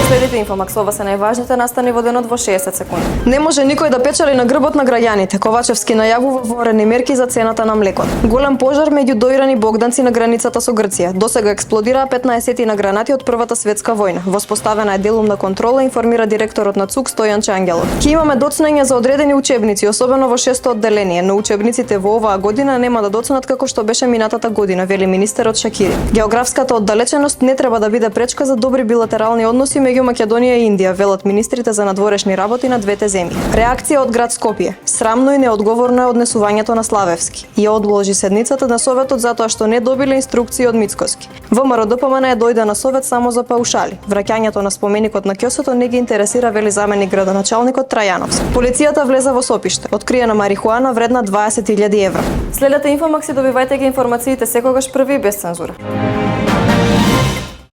Следите Инфомакс, ова се најважните настани во денот во 60 секунди. Не може никој да печели на грбот на граѓаните. Ковачевски најавува воорени мерки за цената на млекото. Голем пожар меѓу доирани богданци на границата со Грција. Досега експлодираа 15 на гранати од Првата светска војна. Воспоставена е делумна контрола, информира директорот на ЦУК Стојан Чангелов. Ке имаме доцнење за одредени учебници, особено во 6-то одделение, но учебниците во оваа година нема да доцнат како што беше минатата година, вели министерот Шакири. Географската оддалеченост не треба да биде пречка за добри билатерални односи меѓу Македонија и Индија, велат министрите за надворешни работи на двете земји. Реакција од град Скопје. Срамно и неодговорно е однесувањето на Славевски. Ја одложи седницата на советот затоа што не добиле инструкции од Мицкоски. ВМРО ДПМН дојде на совет само за паушали. Враќањето на споменикот на ќосото не ги интересира, вели заменик градоначалникот Трајановски. Полицијата влеза во Сопиште. Откриена марихуана вредна 20.000 евра. Следете Инфомакс и добивајте ги информациите секогаш први без цензура.